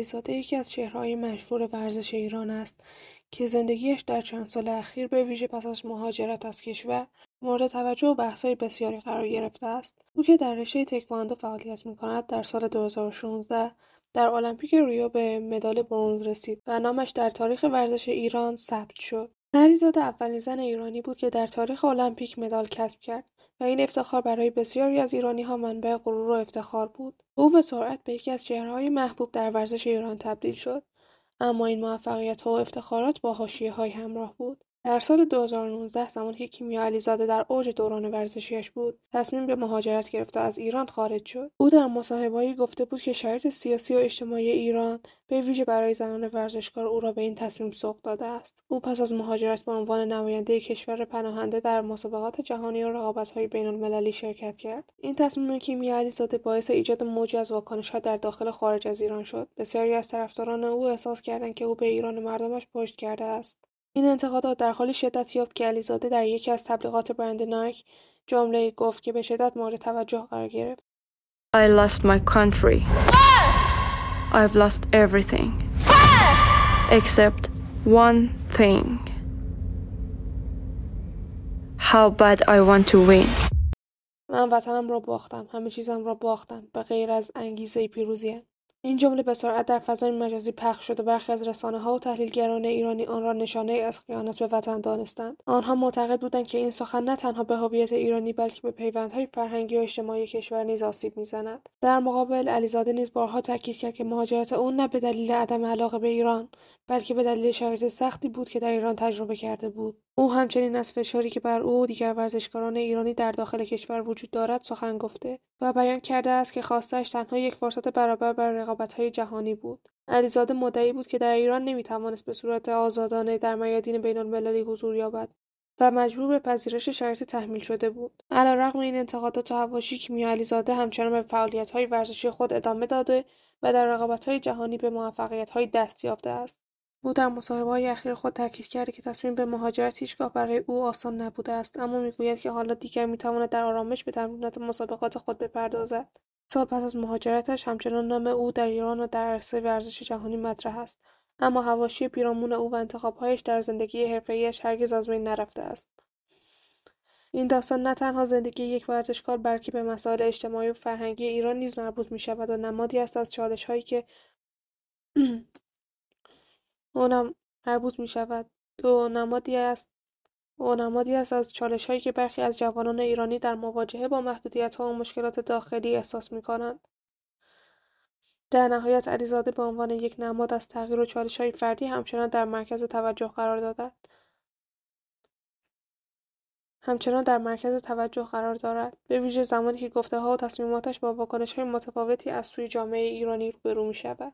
علیزاده یکی از چهره‌های مشهور ورزش ایران است که زندگیش در چند سال اخیر به ویژه پس از مهاجرت از کشور مورد توجه و بحث‌های بسیاری قرار گرفته است. او که در رشته تکواندو فعالیت می‌کند در سال 2016 در المپیک ریو به مدال برنز رسید و نامش در تاریخ ورزش ایران ثبت شد. علیزاده اولین زن ایرانی بود که در تاریخ المپیک مدال کسب کرد و این افتخار برای بسیاری از ایرانی‌ها منبع غرور و افتخار بود. او به سرعت به یکی از چهره‌های محبوب در ورزش ایران تبدیل شد، اما این موفقیت‌ها و افتخارات با حاشیه‌های همراه بود. در سال 2019 زمانی که کیمیا علیزاده در اوج دوران ورزشیش بود، تصمیم به مهاجرت گرفت و از ایران خارج شد. او در مصاحبه‌ای گفته بود که شرایط سیاسی و اجتماعی ایران به ویژه برای زنان ورزشکار او را به این تصمیم سوق داده است. او پس از مهاجرت به عنوان نماینده کشور پناهنده در مسابقات جهانی و رقابت‌های بین‌المللی شرکت کرد. این تصمیم کیمیا علیزاده باعث ایجاد موجی از واکنش‌ها در داخل و خارج از ایران شد. بسیاری از طرفداران او احساس کردند که او به ایران و مردمش پشت کرده است. این انتقادات در حالی شدت یافت که علیزاده در یکی از تبلیغات برند نایک جمله‌ای گفت که به شدت مورد توجه قرار گرفت. I lost my country. I've lost everything. Except one thing. How bad I want to win. من وطنم را باختم، همه چیزم را باختم، به غیر از انگیزه پیروزی. این جمله به سرعت در فضای مجازی پخش شد و برخی از رسانه‌ها و تحلیلگران ایرانی آن را نشانه‌ای از خیانت به وطن دانستند. آنها معتقد بودند که این سخن نه تنها به هویت ایرانی بلکه به پیوندهای فرهنگی و اجتماعی کشور نیز آسیب می‌زند. در مقابل علیزاده نیز بارها تاکید کرد که مهاجرت او نه به دلیل عدم علاقه به ایران بلکه به دلیل شرایط سختی بود که در ایران تجربه کرده بود. او همچنین از فشاری که بر او و دیگر ورزشکاران ایرانی در داخل کشور وجود دارد سخن گفته و بیان کرده است که خواسته‌اش تنها یک فرصت برابر بر رقابت‌های جهانی بود. علیزاده مدعی بود که در ایران نمی‌توانست به صورت آزادانه در میادین بین‌المللی حضور یابد و مجبور به پذیرش شرایط تحمیل شده بود. علیرغم این انتقادات و حواشی، کیمیا علیزاده همچنان به فعالیت‌های ورزشی خود ادامه داده و در رقابت‌های جهانی به موفقیت‌های دست یافته است. او در مصاحبه‌های اخیر خود تاکید کرده که تصمیم به مهاجرت هیچگاه برای او آسان نبوده است، اما می‌گوید که حالا دیگر می‌تواند در آرامش به تمرینات مسابقات خود بپردازد. سال پس از مهاجرتش همچنان نام او در ایران و در عرصه ورزش جهانی مطرح است، اما حواشی پیرامون او و انتخاب‌هایش در زندگی حرفه‌ایش هرگز از بین نرفته است. این داستان نه تنها زندگی یک ورزشکار بلکه به مسائل اجتماعی و فرهنگی ایران نیز مربوط می‌شود و نمادی است از چالش‌هایی که نمادی است از چالش‌هایی که برخی از جوانان ایرانی در مواجهه با محدودیت‌ها و مشکلات داخلی احساس می‌کنند. در نهایت علیزاده به عنوان یک نماد از تغییر و چالش‌های فردی همچنان در مرکز توجه قرار دارد، به ویژه زمانی که گفته‌ها و تصمیماتش با واکنش‌های متفاوتی از سوی جامعه ایرانی روبرو می‌شود.